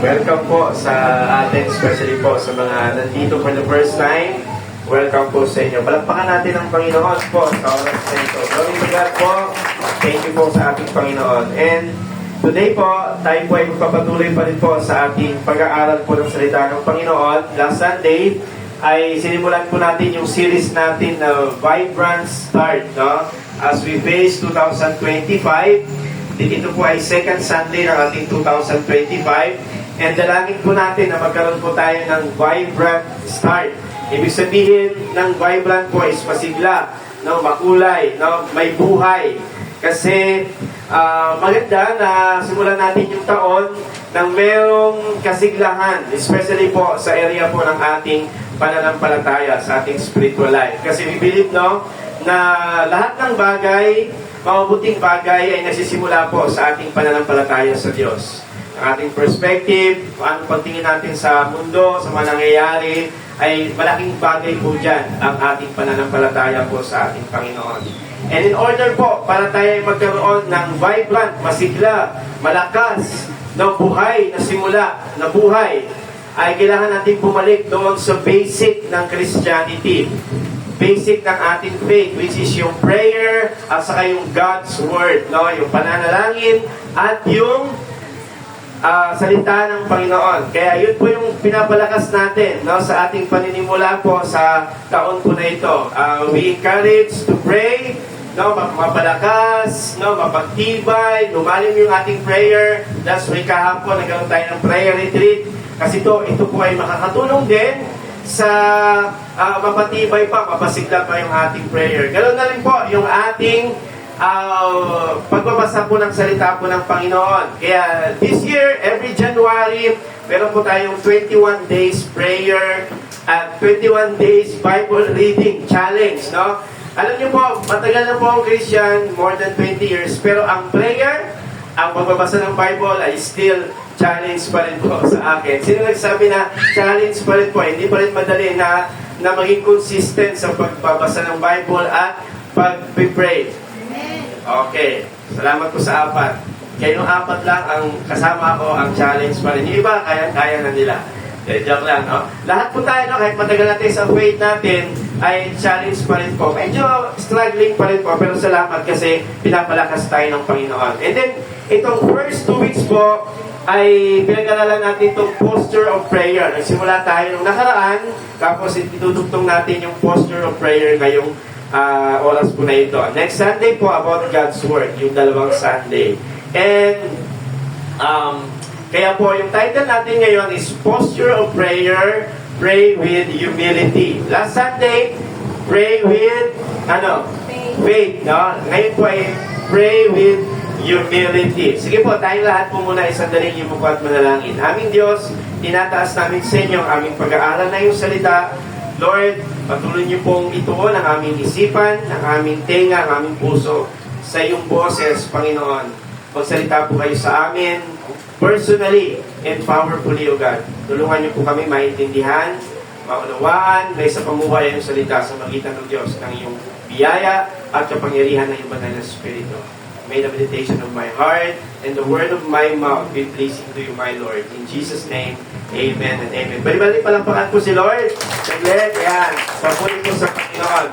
Welcome po sa atin, especially po sa mga nandito for the first time. Welcome po sa inyo. Palakpakan natin ang Panginoon po sa oras na ito. Glory to God po. Thank you po sa ating Panginoon. And today po, tayo po ay magpapatuloy pa rin po sa ating pag-aaral po ng salita ng Panginoon. Last Sunday ay sinimulan po natin yung series natin na Vibrant Start, no? As we face 2025. Dito po ay second Sunday ng ating 2025. And dalangin po natin na magkaroon po tayo ng vibrant start. Ibig sabihin ng vibrant po is masigla, no, makulay, no, may buhay. Kasi maganda na simulan natin yung taon ng mayroong kasiglahan, especially po sa area po ng ating pananampalataya, sa ating spiritual life. Kasi we believe, no, na lahat ng bagay, mabuting bagay ay nagsisimula po sa ating pananampalataya sa Diyos. Ang ating perspective, ang pagtingin natin sa mundo, sa mga nangyayari, ay malaking bagay po dyan ang ating pananampalataya po sa ating Panginoon. And in order po, para tayo ay magkaroon ng vibrant, masigla, malakas, na buhay, na simula, na buhay, ay kailangan natin bumalik doon sa basic ng Christianity. Basic ng ating faith, which is yung prayer at saka yung God's Word, no? Yung pananalangin at yung salita ng Panginoon. Kaya yun po yung pinapalakas natin, no, sa ating paninimula po sa taon po na ito. We encourage to pray, no, mapalakas, no, mapagtibay, lumalim yung ating prayer. That's why kahapon nagkaroon tayo ng prayer retreat. Kasi ito po ay makakatulong din sa mapatibay pa, mapasigla pa yung ating prayer. Ganoon na rin po yung ating pagbabasa po ng salita po ng Panginoon. Kaya this year, every January, meron po tayong 21 days prayer at 21 days Bible reading challenge, no? Alam niyo po, matagal na po ang Christian, more than 20 years, pero ang prayer, ang pagbabasa ng Bible ay still challenge pa rin po sa akin. Sino nagsabi na challenge pa rin po? Hindi pa rin madali na maging consistent sa pagbabasa ng Bible at pag-pray. Okay. Salamat po sa apat. Kaya yung apat lang ang kasama ko, ang challenge pa rin. Yung iba, kaya na nila. Joke lang, no? Lahat po tayo, no? Kahit matagal natin sa faith natin, ay challenge pa rin po. Medyo struggling pa rin po, pero salamat kasi pinapalakas tayo ng Panginoon. And then, itong first 2 weeks po, ay pinag-aralan natin itong posture of prayer. Nagsimula tayo nung nakaraan, tapos itutugtong natin yung posture of prayer ngayong oras po na ito. Next Sunday po, about God's Word, yung dalawang Sunday. And, kaya po, yung title natin ngayon is Posture of Prayer, Pray with Humility. Last Sunday, pray with, faith, no? Ngayon po ay pray with humility. Sige po, tayong lahat po muna isandaling yung mukha at manalangin. Aming Diyos, tinataas namin sa inyo ang aming pag-aaral na yung salita. Lord, patuloy niyo pong ituon ang aming isipan, ang aming tenga, ang aming puso sa iyong boses, Panginoon. Magsalita po kayo sa amin, personally and powerfully, O God. Tulungan niyo po kami maintindihan, maunawaan, may sa pamuhay ang salita sa magitan ng Diyos ng iyong biyaya at kapangyarihan ng iyong banal na Espiritu. May the meditation of my heart and the word of my mouth be pleasing to you, my Lord. In Jesus' name, amen and amen. Bali-bali palampakan po si Lord. Saglit, yan. Papunin po sa Panginoon.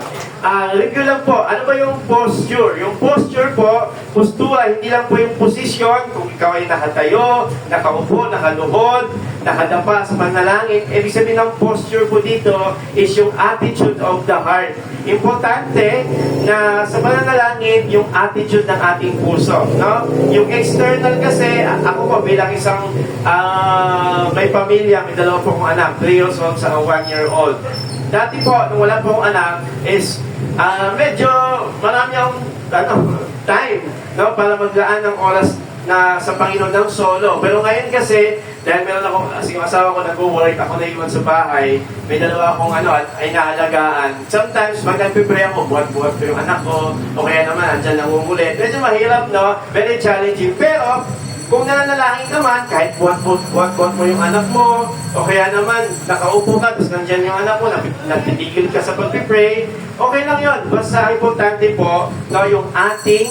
Review lang po. Ano ba yung posture? Yung posture po, postura, hindi lang po yung position. Kung ikaw ay nakatayo, nakaupo, nakaluhod, nakadapa sa panalangin. Ibig sabihin ng posture po dito is yung attitude of the heart. Importante na sa pananalangin, yung attitude ng ating puso. No? Yung external kasi, ako po bilang isang may pamilya, may dalawa po akong anak, 3 years old sa 1 year old. Dati po, nung wala po akong anak, is medyo marami akong time, no, para maglaan ng oras na sa Panginoon ng solo. Pero ngayon kasi, dahil meron ako, kasi yung asawa ko nag-work, ako na iwan sa bahay, may dalawa akong ay naalagaan. Sometimes, pag nag-pray ako, buhat-buhat ko yung anak ko, o kaya naman, andyan nangungulit. Medyo mahirap, no? Very challenging. Pero, kung nananalangin naman, kahit buhat-buhat mo yung anak mo, o kaya naman, nakaupo ka, tapos nandyan yung anak mo, nagtitigil ka sa pag-pray, okay lang yun. Basta importante po, no, yung ating,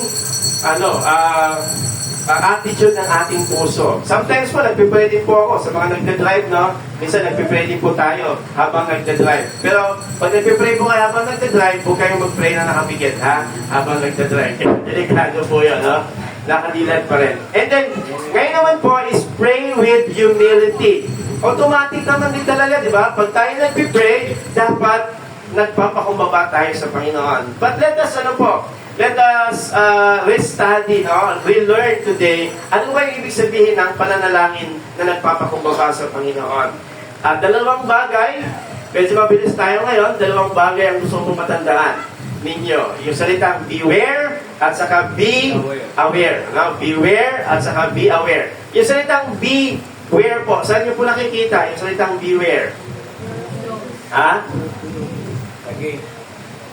attitude ng ating puso. Sometimes po, nagpipray din po ako sa mga nagdadrive, no? Minsan nagpipray din po tayo habang nagdadrive. Pero pag nagpipray po kayo habang nagdadrive, huwag kayong mag-pray na nakapikit, ha? Habang nagdadrive. Delikado po yun, no? Nakadilat pa rin. And then, ngayon naman po is pray with humility. Automatic naman din talaga, di ba? Pag tayo nagpipray, dapat nagpapakumbaba tayo sa Panginoon. But let us, let us re-study, no? Relearn today. Ano ba yung ibig sabihin ng pananalangin na nagpapakumbaba sa Panginoon? Dalawang bagay, medyo mabilis tayo ngayon, dalawang bagay ang gusto kong matandaan ninyo. Yung salitang beware at saka be aware. No? Beware at saka be aware. Yung salitang beware po, saan nyo po nakikita yung salitang beware? Ha?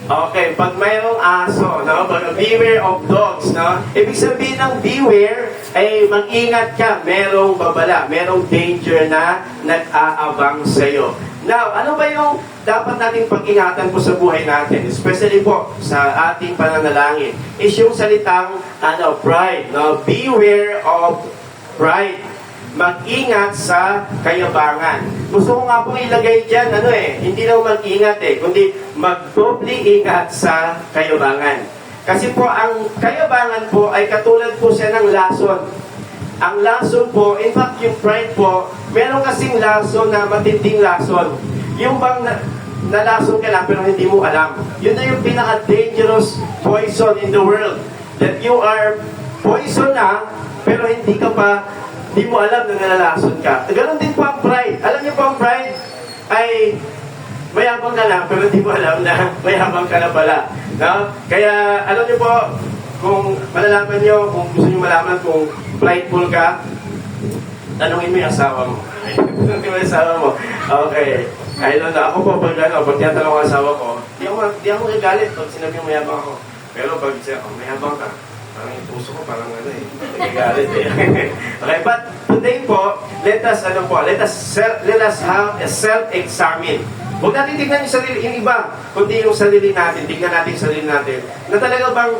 Okay, pag mayroong aso, no? Pag beware of dogs, no? Ibig sabihin ng beware ay mag-ingat ka, merong babala, merong danger na nag-aabang sa'yo. Now, ano ba yung dapat nating pag-ingatan po sa buhay natin, especially po sa ating pananalangin, is yung salitang pride, no? Beware of pride. Mag-ingat sa kayabangan. Gusto ko nga pong ilagay dyan, hindi lang mag-ingat kundi mag-doble ingat sa kayabangan. Kasi po, ang kayabangan po ay katulad po siya ng lason. Ang lason po, in fact, yung pride po, meron kasing lason na matinding lason. Yung bang nalason ka lang pero hindi mo alam. Yun na yung pinaka-dangerous poison in the world. That you are poison na, pero hindi mo alam na nalalason ka. Ganon din po ang pride. Alam niyo po ang pride ay mayabang ka lang, pero hindi mo alam na mayabang ka na pala. No? Kaya, alam niyo po, kung malalaman niyo, kung gusto niyo malaman kung prideful ka, tanungin mo yung asawa mo. Tanungin mo yung asawa mo. Okay. I don't know. Ako po, pag tinatanong ko ang asawa ko, di ako nagalit pag sinabi yung mayabang ako. Pero pag siya, mayabang ka, parang yung puso ko, parang nagagalit Okay, but today po, let us have a self-examine. Huwag natin tignan yung iba, kundi yung sarili natin, tignan natin yung sarili natin. Na talaga bang,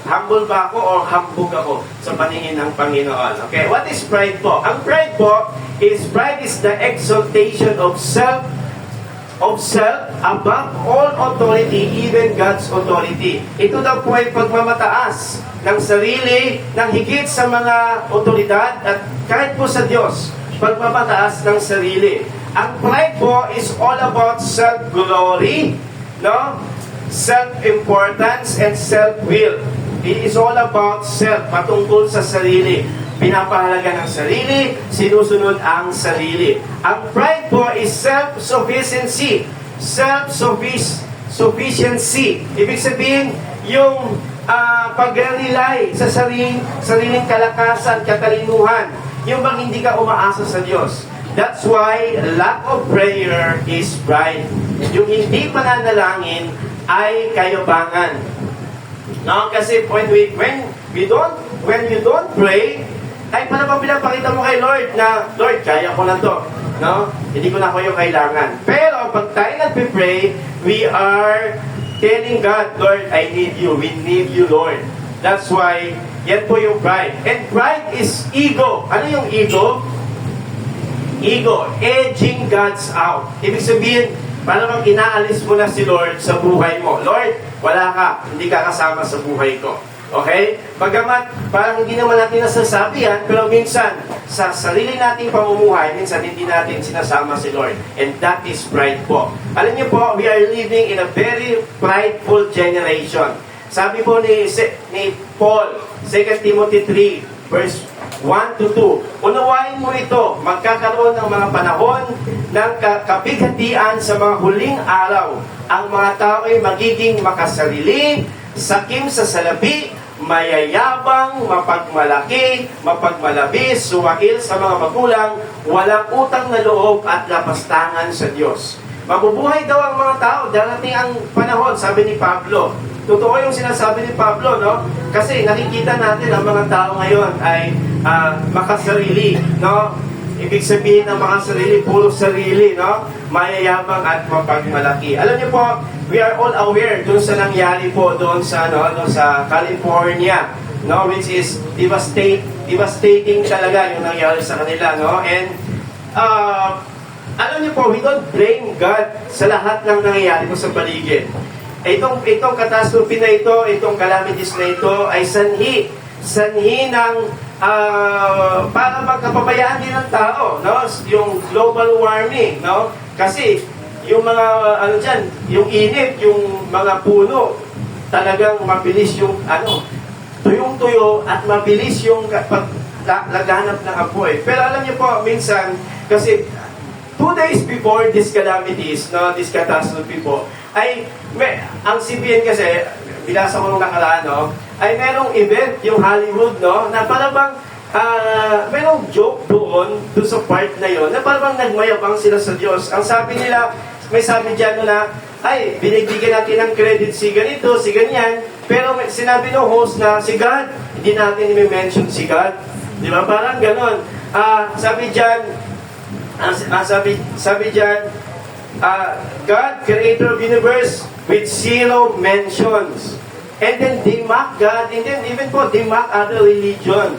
humble ba ako o hambog ako sa paningin ng Panginoon? Okay, what is pride po? Ang pride is the exaltation of self above all authority, even God's authority. Ito daw po ay pagmamataas ng sarili, ng higit sa mga otoridad at kahit po sa Diyos, pagmamataas ng sarili. Ang pride po is all about self-glory, no? Self-importance and self-will. It is all about self, patungkol sa sarili. Pinapahalaga ng sarili, sinusunod ang sarili. Ang pride po is self-sufficiency. Self-sufficiency. Ibig sabihin, yung pag-rely sa sariling kalakasan, katalinuhan. Yung bang hindi ka umaasa sa Diyos. That's why lack of prayer is pride. Yung hindi pananalangin ay kayabangan. No, kasi when you don't pray, ay paano ba pinapakita mo kay Lord na, Lord, kaya ko na to. No? Hindi ko na kayo kailangan. Pero pag tayo nagpipray, we are telling God, Lord, I need you. We need you, Lord. That's why, yan po yung pride. And pride is ego. Ano yung ego? Ego, edging God's out. Ibig sabihin, parang inaalis mo na si Lord sa buhay mo. Lord, wala ka, hindi ka kasama sa buhay ko. Okay? Bagamat, parang hindi naman natin nasasabi yan, pero minsan, sa sarili nating pamumuhay, minsan hindi natin sinasama si Lord. And that is pride po. Alam niyo po, we are living in a very prideful generation. Sabi po ni Paul, 2 Timothy 3, verse 1 to 2. Unawain mo ito, magkakaroon ng mga panahon ng kapighatian sa mga huling araw. Ang mga tao ay magiging makasarili, sakim sa salapi, mayayabang, mapagmalaki, mapagmalabis, suwail sa mga magulang, walang utang na loob at lapastangan sa Diyos. Mabubuhay daw ang mga tao, darating ang panahon, sabi ni Pablo. Totoo yung sinasabi ni Pablo, no? Kasi nakikita natin ang mga tao ngayon ay makasarili, no? Ibig sabihin ng makasarili, puro sarili, no? Mayayabang at mapagmalaki. Alam niyo po, we are all aware doon sa nangyari po doon sa sa California, no, which is devastating talaga yung nangyari sa kanila, no? And alam niyo po, we don't blame God sa lahat ng nangyayari po sa paligid. Itong catastrophe na ito, itong calamities na ito ay sanhi ng para magkapabayaan din ng tao, no? Yung global warming, no? Kasi yung mga yung init, yung mga puno, talagang mabilis yung tuyong-tuyo at mabilis yung laganap ng apoy. Pero alam niyo po, minsan kasi 2 days before these calamities, no, this catastrophe po, ay ang CBN kasi binasa ko nung nakaraan, no, ay merong event, yung Hollywood, no, na parang merong joke doon sa part na yon, na parang nagmayabang sila sa Diyos. Ang sabi nila, may sabi dyan na, ay, binibigyan natin ng credit si ganito, si ganyan, pero sinabi ng host na si God, hindi natin i-mention si God. Di ba? Parang ganon. Sabi dyan, God, creator of universe, with 0 mentions. And then they mock God, and then even po, they mock other religion.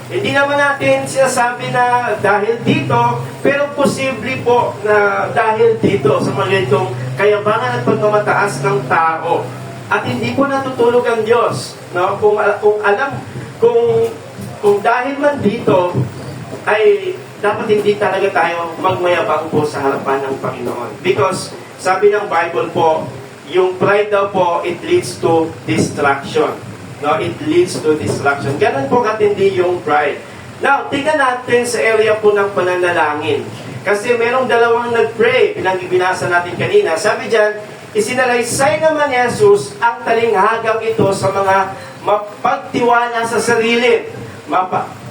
Hindi naman natin sinasabi na dahil dito, pero posible po na dahil dito sa mga itong kayabangan at pagmamataas ng tao. At hindi po natutulog ang Diyos. No? Kung dahil man dito, ay dapat hindi talaga tayo magmayabang po sa harapan ng Panginoon. Because sabi ng Bible po, yung pride daw po, it leads to destruction. No, it leads to destruction. Ganun po katindi yung pride. Now, tingnan natin sa area po ng pananalangin. Kasi merong dalawang nag-pray, binasa natin kanina. Sabi dyan, isinalaysay naman ni Jesus ang talinghagang ito sa mga mapagtiwala sa sarili,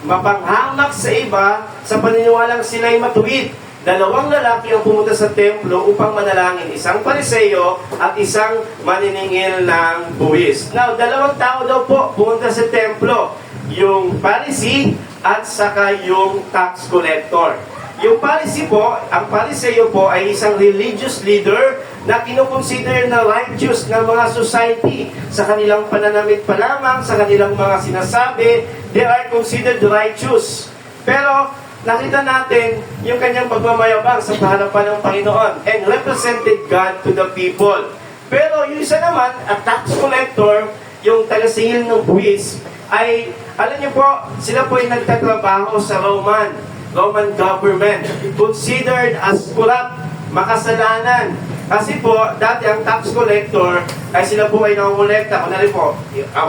mapanghamak sa iba sa paniniwalang sila'y matuwid. 2 lalaki ang pumunta sa templo upang manalangin, isang Pariseo at isang maniningil ng buwis. Now, 2 tao daw po pumunta sa templo, yung Pharisee at saka yung tax collector. Yung Pharisee po, ang Pariseo po ay isang religious leader na kinukonsider na righteous ng mga society. Sa kanilang pananamit pa lamang, sa kanilang mga sinasabi, they are considered righteous. Pero nakita natin yung kanyang pagmamayabang sa harapan ng Panginoon and represented God to the people. Pero yung isa naman, a tax collector, yung taga-singil ng buwis, ay, alam niyo po, sila po ay nagtatrabaho sa Roman government, considered as corrupt, makasalanan. Kasi po, dati ang tax collector, ay sila po ay nangungulekta. Kunwari po,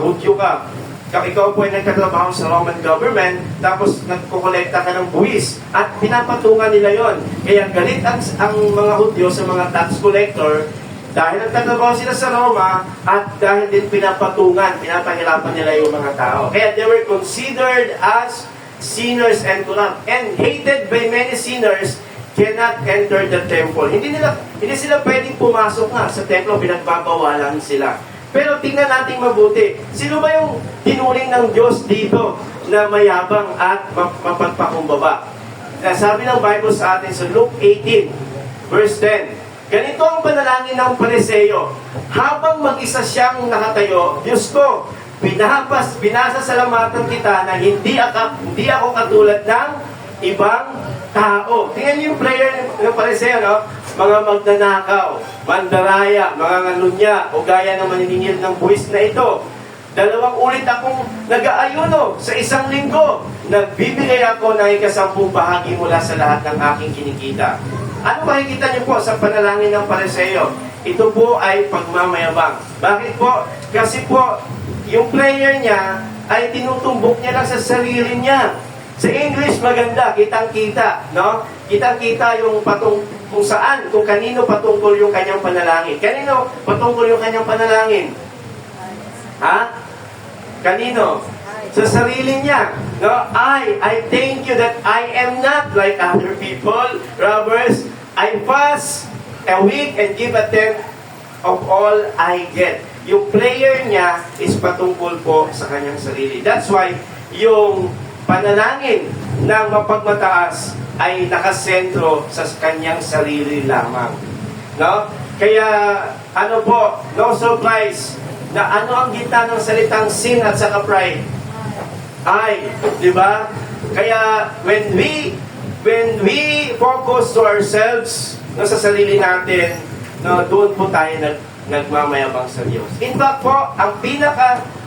hudyo ka, ikaw po ay nagtatrabaho sa Roman government, tapos nagkukolekta ka ng buwis, at pinapatungan nila yon. Kaya galit ang mga Hudyo sa mga tax collector, dahil nagtatrabaho sila sa Roma, at dahil din pinapahirapan nila yung mga tao. Kaya they were considered as sinners and corrupt, and hated by many sinners, cannot enter the temple. Hindi sila pwedeng pumasok nga sa templo, pinagbabawalan sila. Pero tingnan natin mabuti, sino ba yung tinuring ng Diyos dito na mayabang at mapagpakumbaba? Sabi ng Bible sa atin sa Luke 18, verse 10, ganito ang panalangin ng Pariseo, habang mag-isa siyang nakatayo, Diyos ko, binasasalamatan kita na hindi ako katulad ng ibang tao. Tingnan niyo yung prayer ng Pariseo, no? Mga magnanakaw, mandaraya, mga ngalunya, o gaya ng maniningil ng buwis na ito. 2 ulit akong nag-aayuno sa 1 linggo. Nagbibigay ako ng 10 bahagi mula sa lahat ng aking kinikita. Ano makikita niyo po sa panalangin ng Pariseo? Ito po ay pagmamayabang. Bakit po? Kasi po, yung prayer niya ay tinutumbok niya lang sa sarili niya. Sa English, maganda, kitang-kita, no? Kitang-kita yung kung kanino patungkol yung kanyang panalangin. Kanino patungkol yung kanyang panalangin? Ha? Kanino? Sa sarili niya. No? I thank you that I am not like other people, robbers. I fast a week and give a tenth of all I get. Yung prayer niya is patungkol po sa kanyang sarili. That's why, yung panalangin ng mapagmataas ay nakasentro sa kanyang sarili lamang. No? Kaya, no surprise, na ano ang gitna ng salitang sin at saka pride? ay, di ba? Kaya when we focus to ourselves, no, sa sarili natin, no, doon po tayo nagmamayabang sa Diyos. In fact po, ang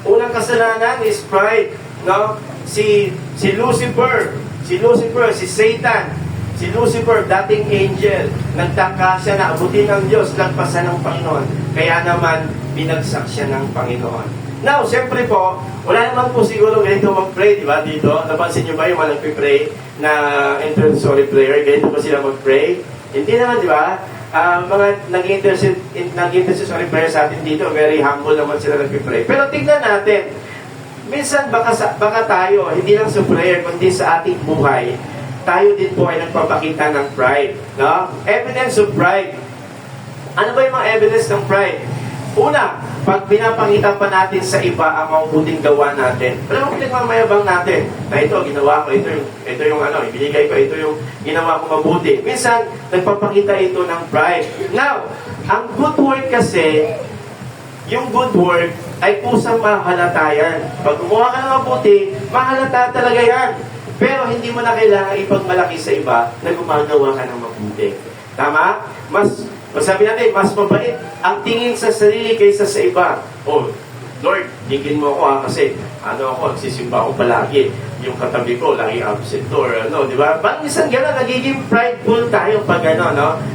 unang kasalanan is pride, no? Si Lucifer, si Satan, si Lucifer, dating angel, nagtaka siya na abutin ng Diyos, lagpasan ng Panginoon. Kaya naman, binagsak siya ng Panginoon. Now, siyempre po, wala naman po siguro ganito mag-pray, di ba, dito? Napansin niyo ba yung mga nagpipray na intercessory prayer? Ganito ba sila mag-pray? Hindi naman, di ba? Mga nag-intercessory prayer sa atin dito, very humble naman sila nagpipray. Pero tignan natin, minsan baka tayo, hindi lang sa prayer, kundi sa ating buhay, tayo din po ay nagpapakita ng pride. No? Evidence of pride. Ano ba yung mga evidence ng pride? Una, pag pinapakita pa natin sa iba ang mabuting gawa natin. Pero kung nagmamayabang natin, na ito, ginawa ko, ito yung ibinigay ko, ito yung ginawa ko mabuti. Minsan, nagpapakita ito ng pride. Now, ang good work kasi, yung good work ay kusang mahalata yan. Pag gumawa ka ng mabuti, mahalata talaga yan. Pero hindi mo na kailangan ipagmalaki sa iba na gumagawa ka ng mabuti. Tama? Sabi natin, mas mabait ang tingin sa sarili kaysa sa iba. Oh, Lord, tingin mo ako kasi sisimba ako palagi. Yung katabi ko, lagi absent or di ba? Parang minsan gano'n, nagiging prideful tayo pag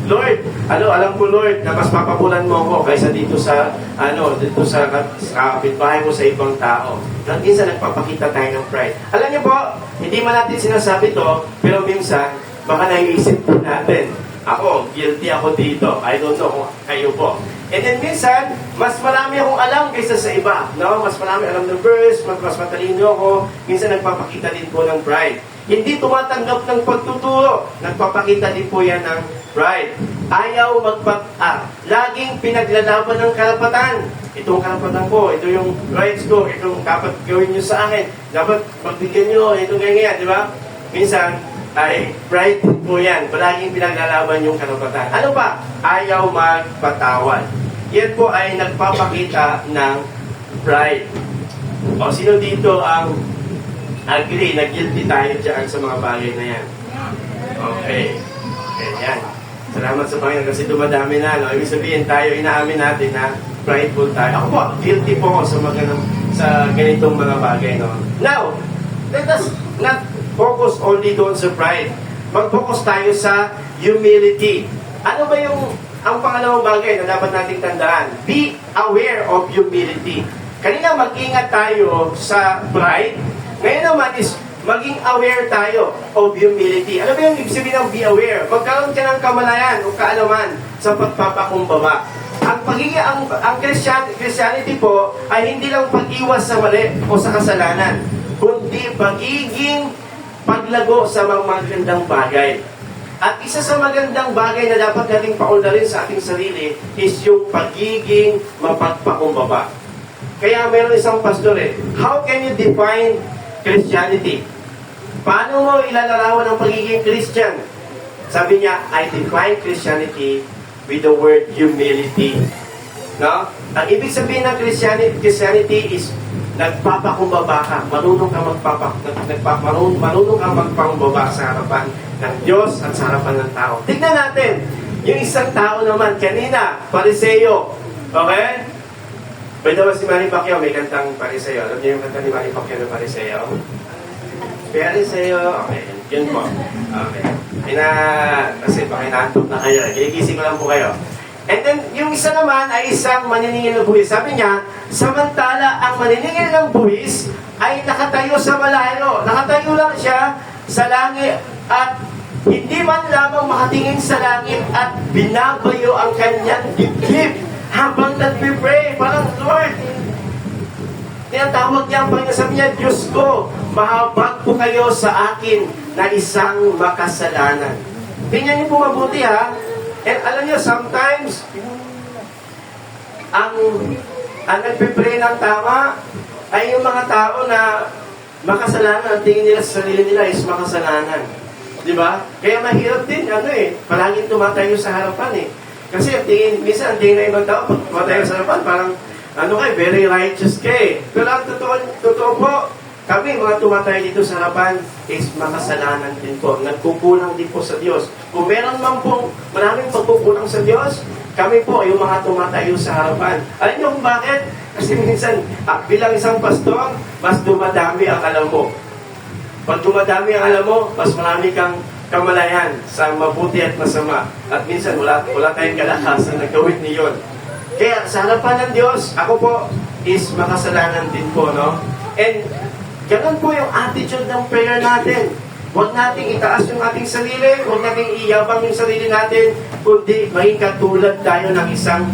Lord, alam ko Lord, na mas papabulan mo ako kaysa dito sa kapitbahay mo sa ibang tao. Minsan nagpapakita tayo ng pride. Alam niyo po, hindi man natin sinasabi to, pero minsan, baka naiisip po natin, ako, guilty ako dito. I don't know kung kayo po. And then minsan, mas marami akong alam kaysa sa iba. No? Mas marami alam ng verse, mas matalino ako. Minsan nagpapakita din po ng pride. Hindi tumatanggap ng pagtuturo. Nagpapakita din po yan ng pride. Ayaw laging pinaglalaban ng karapatan. Itong karapatan ko, ito yung rights ko, itong dapat gawin nyo sa akin. Dapat magbigyan nyo, ito ganyan, di ba? Minsan, ay pride po yan. Palaging pinaglalaban yung karapatan. Ano pa? Ayaw magpatawad. Yan po ay nagpapakita ng pride. O sino dito ang agree na guilty tayo dyan sa mga bagay na yan? Okay. Okay, yan. Salamat sa Panginoon kasi dumadami na. No? Ibig sabihin tayo, inaamin natin na prideful tayo. Ako po, guilty po ako sa ganitong mga bagay. No? Now, let us not focus only doon sa pride. Mag-focus tayo sa humility. Ano ba ang pangalawang bagay na dapat nating tandaan? Be aware of humility. Kanina mag-ingat tayo sa pride. Ngayon naman is maging aware tayo of humility. Ano ba yung ibig sabihin ng be aware? Magkaroon ka ng kamalayan o kaalaman sa pagpapakumbaba. Ang Christianity po ay hindi lang pag-iwas sa mali o sa kasalanan, kundi pagiging paglago sa mga magandang bagay. At isa sa magandang bagay na dapat nating paunlarin sa ating sarili is yung pagiging mapagpakumbaba. Kaya meron isang pastor how can you define Christianity? Paano mo ilalarawan ang pagiging Christian? Sabi niya, I define Christianity with the word humility. No? Ang ibig sabihin ng Christianity is nagpapakumbaba ka, marunong kang magpakumbaba sa harapan ng Diyos at sa harapan ng tao. Tignan natin, yung isang tao naman, kanina, Pariseo. Okay? Pwede ba si Manny Pacquiao may kantang Pariseo? Alam niyo yung kanta ni Manny Pacquiao na Pariseo? Pariseo, okay, yun po. Okay. Kasi pakinantok na kayo. Gigising ko lang po kayo. And then, yung isa naman ay isang maniningil ng buwis. Sabi niya, samantala ang maniningil ng buwis ay nakatayo sa malayo. Nakatayo lang siya sa langit at hindi man lamang makatingin sa langit at binabayo ang kanyang dibdib habang nagpipray. Parang, Lord, tinatawag niya ang Panginoon. Sabi niya, Diyos ko, mahabag po kayo sa akin na isang makasalanan. Tingnan niyo po mabuti ha. And alam niyo, sometimes, ang nagpipray ng tama ay yung mga tao na makasalanan. Ang tingin nila sa sarili nila is makasalanan. Di ba? Kaya mahirap din, palaging tumatayo sa harapan Kasi minsan ang tingin na ibang tao, pag tumatayo sa harapan, parang, very righteous Pero ang totoo po, Kami, mga tumatay dito sa harapan, is makasalanan din po. Nagkukulang din po sa Diyos. Kung meron man po maraming pagkukulang sa Diyos, kami po, yung mga tumatayo sa harapan. Alam niyo kung bakit? Kasi minsan, bilang isang pastor, mas dumadami ang alam mo. Pag dumadami ang alam mo, mas marami kang kamalayan sa mabuti at masama. At minsan, wala tayong kalakasan na gawin niyon. Kaya, sa harapan ng Diyos, ako po, is makasalanan din po, no? And, ganun po yung attitude ng prayer natin. Huwag nating itaas yung ating sarili, huwag nating iyabang yung sarili natin, kundi maging katulad tayo ng isang,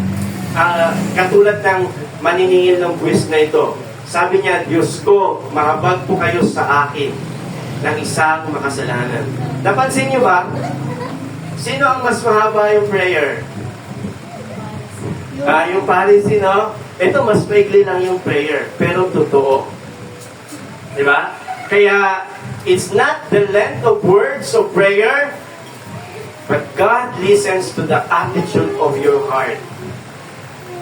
katulad ng maniningil ng buwis na ito. Sabi niya, Diyos ko, mahabag po kayo sa akin ng isang makasalanan. Napansin niyo ba? Sino ang mas mahaba yung prayer? Yung Pharisee, no? Ito, mas maigli lang yung prayer, pero totoo. Diba? Kaya, it's not the length of words of prayer, but God listens to the attitude of your heart.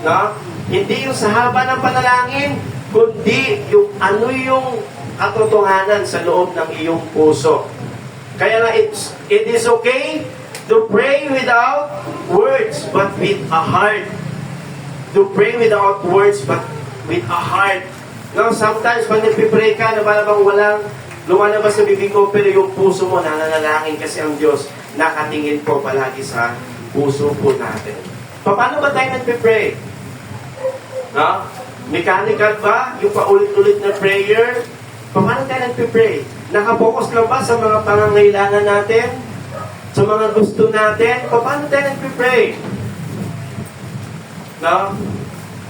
No? Hindi yung sa haba ng panalangin, kundi yung ano yung katotohanan sa loob ng iyong puso. Kaya nga, it is okay to pray without words, but with a heart. To pray without words, but with a heart. No, sometimes, pag nagpipray ka, na parang walang lumalabas sa bibig ko, pero yung puso mo, nananalangin kasi ang Diyos nakatingin po palagi sa puso po natin. Paano ba tayo nagpipray? No? Mechanical ba? Yung paulit-ulit na prayer? Paano tayo nagpipray? Nakapokus lang ba sa mga pangangailangan natin? Sa mga gusto natin? Paano tayo nagpipray? No?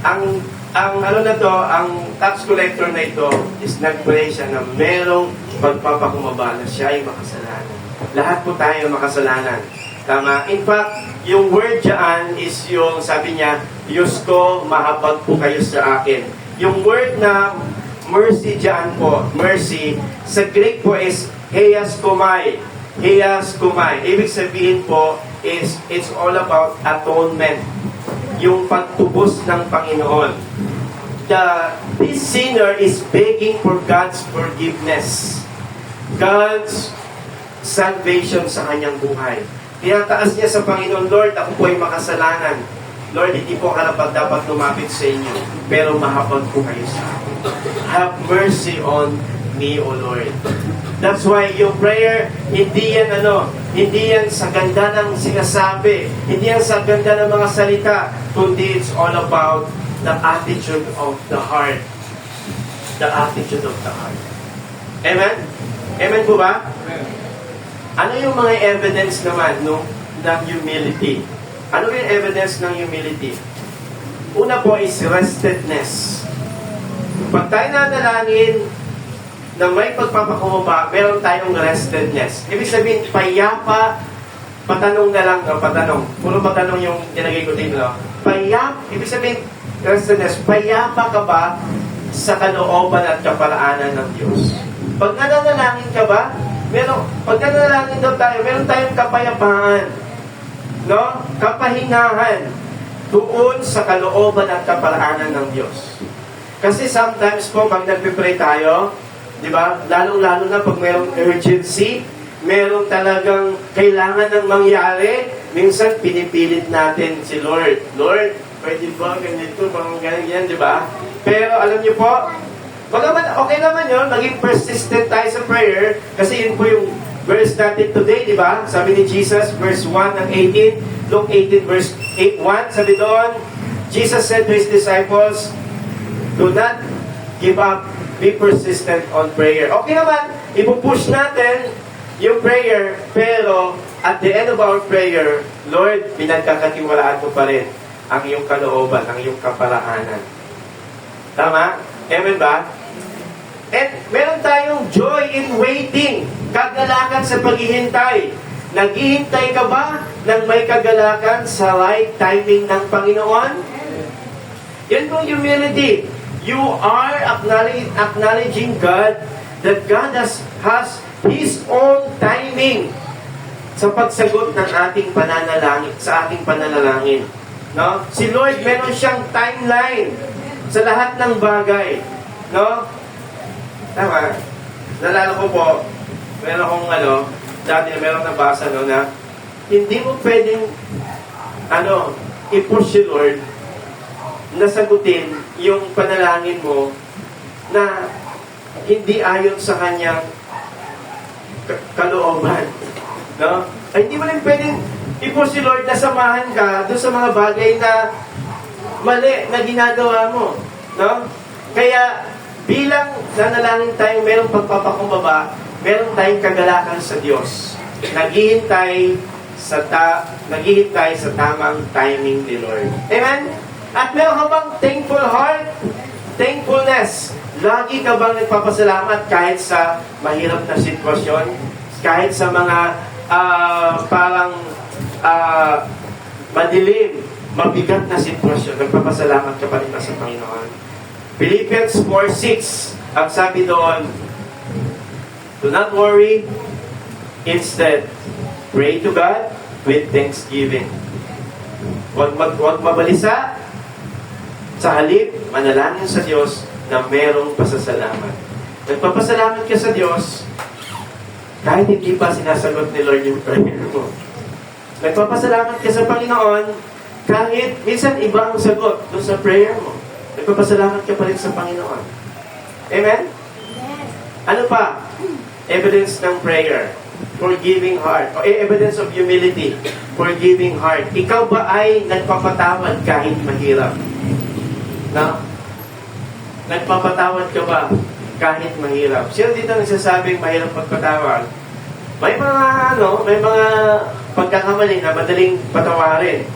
Ang tax collector na ito is nag-pray siya na merong pagpapakumaba na siya ay makasalanan. Lahat po tayo makasalanan. Tama? In fact, yung word dyan is yung, sabi niya, Diyos ko, mahabag po kayo sa akin. Yung word na mercy dyan po, mercy, sa Greek po is heiaskomai. Heiaskomai. Ibig sabihin po is, it's all about atonement. Yung pagtubos ng Panginoon. This sinner is begging for God's forgiveness. God's salvation sa kanyang buhay. Tinataas niya sa Panginoon, Lord, ako po ay makasalanan. Lord, hindi po karapat dapat lumapit sa inyo, pero mahabag po kayo sa akin. Have mercy on me, O Lord. That's why yung prayer, hindi yan sa ganda ng sinasabi, hindi yan sa ganda ng mga salita, kundi it's all about the attitude of the heart. The attitude of the heart. Amen? Amen po ba? Amen. Ano yung mga evidence naman ng humility? Ano yung evidence ng humility? Una po is restedness. Pag tayo nanalangin na may pagpapakumbaba, meron tayong restedness. Ibig sabihin, payapa, patanong na lang, patanong. Puro patanong yung tinagay ko din, no? Ibig sabihin, restedness, payapa ka ba sa kalooban at kaparaanan ng Diyos? Pag nananalangin ka ba, pag nananalangin daw tayo, meron tayong kapayapaan, no? Kapahinahan doon sa kalooban at kaparaanan ng Diyos. Kasi sometimes po, pag nagpipray tayo, di ba? Lalong-lalo na pag mayroong urgency, mayroong talagang kailangan ng mangyari, minsan pinipilit natin si Lord. Lord, pwede ba ganito, ganyan, di ba? Pero alam niyo po, bagaman okay naman yun, maging persistent tayo sa prayer, kasi yun po yung verse natin today, di ba? Sabi ni Jesus, verse 1 ng 18, Luke 18, verse 1, sabi doon, Jesus said to His disciples, do not give up, be persistent on prayer. Okay naman, ipupush natin yung prayer, pero at the end of our prayer, Lord, pinagkakatiwalaan mo pa rin ang iyong kalooban, ang iyong kaparaanan. Tama? Amen ba? And meron tayong joy in waiting, kagalakan sa paghihintay. Naghihintay ka ba ng may kagalakan sa right timing ng Panginoon? Yan po humility. You are acknowledging God, that God has His own timing sa pagsagot ng ating pananalangin, sa ating pananalangin. No? Si Lord, meron siyang timeline sa lahat ng bagay. No? Tama. Nalala ko po, meron akong dati meron nabasa na hindi mo pwedeng i-push si Lord na sagutin yung panalangin mo na hindi ayon sa kanyang kalooban. No? Ay, hindi mo rin pwedeng i-push si Lord na samahan ka doon sa mga bagay na mali na ginagawa mo. No? Kaya, bilang nanalangin tayo, mayroong pagpapakumbaba, meron tayong kagalakan sa Diyos. Naghihintay sa tamang timing ni Lord. Amen? At meron ka bang thankful heart? Thankfulness. Lagi ka bang nagpapasalamat kahit sa mahirap na sitwasyon? Kahit sa mga parang madilim, mabigat na sitwasyon, nagpapasalamat ka pa rin sa Panginoon. Philippians 4:6, ang sabi doon, do not worry, instead, pray to God with thanksgiving. Huwag mabalisa, sa halip, manalangin sa Diyos na merong pasasalamat. Nagpapasalamat ka sa Diyos kahit hindi pa sinasagot ni Lord yung prayer mo. Nagpapasalamat ka sa Panginoon kahit minsan iba ang sagot doon sa prayer mo. Nagpapasalamat ka pa rin sa Panginoon. Amen? Ano pa? Evidence ng prayer. Forgiving heart. O evidence of humility. Forgiving heart. Ikaw ba ay nagpapatawad kahit mahirap? Na? Nagpapatawad ka ba kahit mahirap? Sino dito nagsasabing mahirap magpatawad? May mga pagkakamali na madaling patawarin.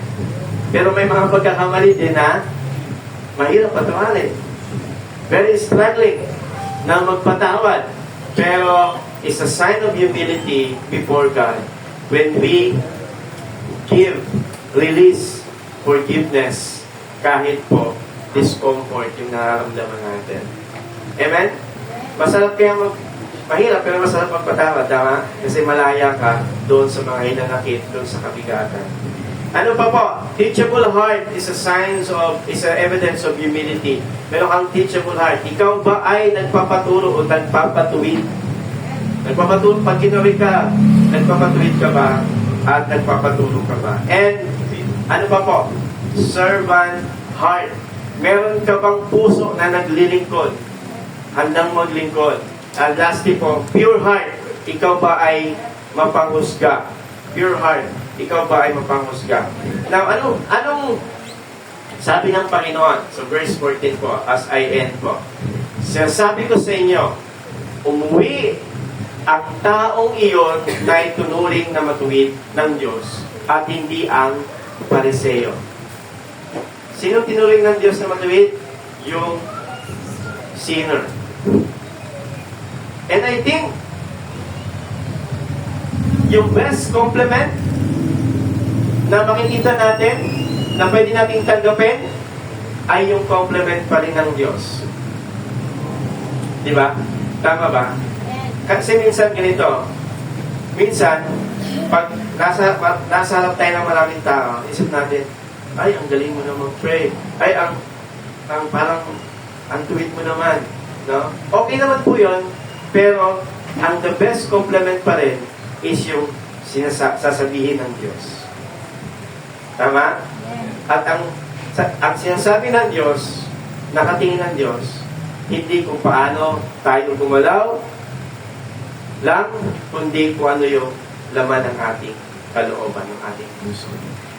Pero may mga pagkakamali din na mahirap patawarin. Very struggling na magpatawad. Pero it's a sign of humility before God when we release forgiveness kahit po discomfort yung nararamdaman natin. Amen? Masarap kaya mahirap pero masarap magpatawad, tama? Kasi malaya ka doon sa mga hinanakit, doon sa kabigatan. Ano pa po? Teachable heart is a evidence of humility. Meron kang teachable heart. Ikaw ba ay nagpapaturo o nagpapatuwid? Nagpapaturo, pag kinuwi ka, nagpapatuwid ka ba? At nagpapaturo ka ba? And, ano pa po? Servant heart. Meron ka bang puso na naglilingkod? Handang maglingkod. And lastly po, pure heart. Ikaw ba ay mapanghusga? Pure heart. Ikaw ba ay mapanghusga? Now, anong sabi ng Panginoon? So, verse 14 po, as I end po. Sinasabi ko sa inyo, umuwi ang taong iyon na itunuring na matuwid ng Diyos at hindi ang Pariseo. Sino tinuring ng Diyos na matuwid? Yung sinner. And I think, yung best compliment na makikita natin, na pwede nating tanggapin, ay yung compliment pa rin ng Diyos. Di ba? Tama ba? Kasi minsan ganito, minsan, pag nasa harap tayo ng maraming tao, isip natin, ay, ang galing mo na mag-pray. Ay, ang tuwid mo naman. No? Okay naman po yun, pero ang the best compliment pa rin is yung sasabihin ng Diyos. Tama? At ang sinasabi ng Diyos, nakatingin ng Diyos, hindi kung paano tayo gumalaw lang, kundi kung ano yung laman ng ating kalooban, ng ating puso.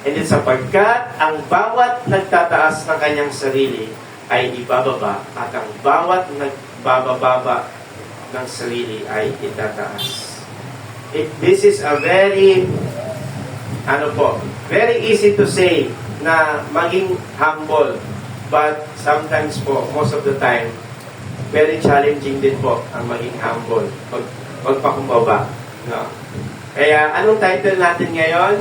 And then sapagkat ang bawat nagtataas ng kanyang sarili ay ibababa at ang bawat nagbababa ng sarili ay itataas. This is a very easy to say na maging humble, but sometimes po, most of the time, very challenging din po ang maging humble, magpakumbaba. No? Kaya anong title natin ngayon?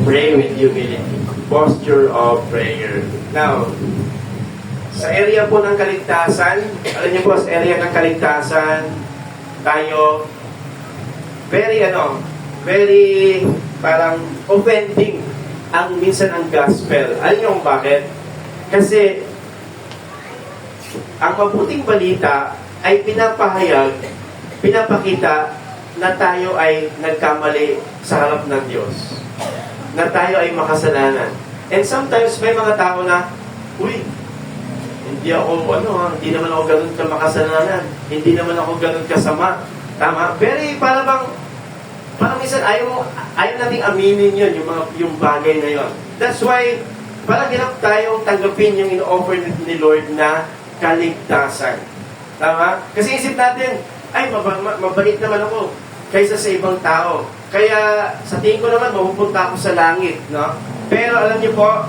Pray with humility. Posture of prayer. Now, sa area po ng kaligtasan, alam niyo po, sa area ng kaligtasan, tayo, very parang offending minsan ang gospel. Alam niyo kung bakit? Kasi, ang mabuting balita ay pinapakita na tayo ay nagkamali sa harap ng Diyos. Na tayo ay makasalanan. And sometimes may mga tao na, uy, hindi naman ako ganun ka makasalanan. Hindi naman ako ganun kasama. Tama? Pero parang minsan ayaw nating aminin yun, yung bagay na yun. That's why, parang hirap tayong tanggapin yung in-offer ni Lord na kaligtasan. Tama? Kasi isip natin, ay, mabait naman ako kaysa sa ibang tao. Kaya, sa tingin ko naman, mapupunta ako sa langit. No? Pero alam niyo po,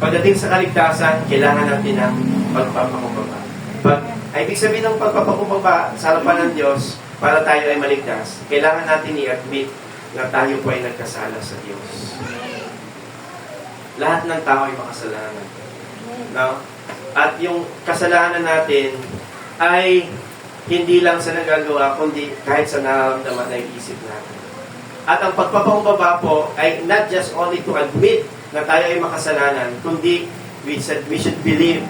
pagdating sa kaligtasan, kailangan natin ng pagpapakumbaba. Ibig sabihin ng pagpapakumbaba sa harapan ng Diyos, para tayo ay maligtas, kailangan natin i-admit na tayo po ay nagkasala sa Diyos. Lahat ng tao ay makasalanan. No? At yung kasalanan natin ay hindi lang sa nagagawa, kundi kahit sa nararamdaman na isip natin. At ang pagpapakumbaba po ay not just only to admit na tayo ay makasalanan, kundi we should believe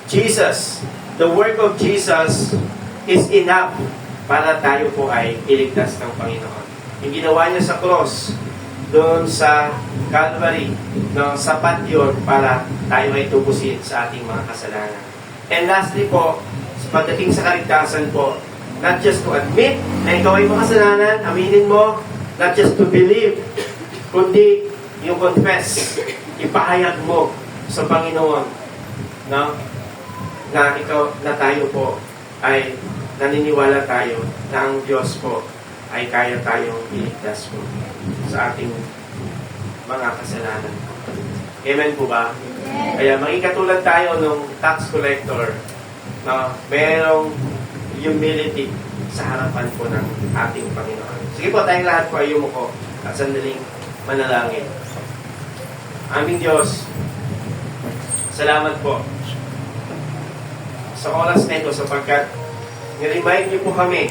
Jesus. The work of Jesus is enough para tayo po ay iligtas ng Panginoon. Yung ginawa niya sa cross, doon sa Calvary, no, sapat yun para tayo ay tubusin sa ating mga kasalanan. And lastly po, pagdating sa kaligtasan po, not just to admit na ikaw ay makasalanan, aminin mo, not just to believe, kundi yung confess, ipahayag mo sa Panginoon, no, na ikaw, na tayo po ay naniniwala tayo na ang Diyos po ay kaya tayong iligtas po sa ating mga kasalanan. Amen po ba? Amen. Kaya maging katulad tayo nung tax collector na merong humility sa harapan po ng ating Panginoon. Sige po, tayong lahat po ay yumuko at sandaling manalangin. Aming Diyos, salamat po sa oras na ito sapagkat niremind niyo po kami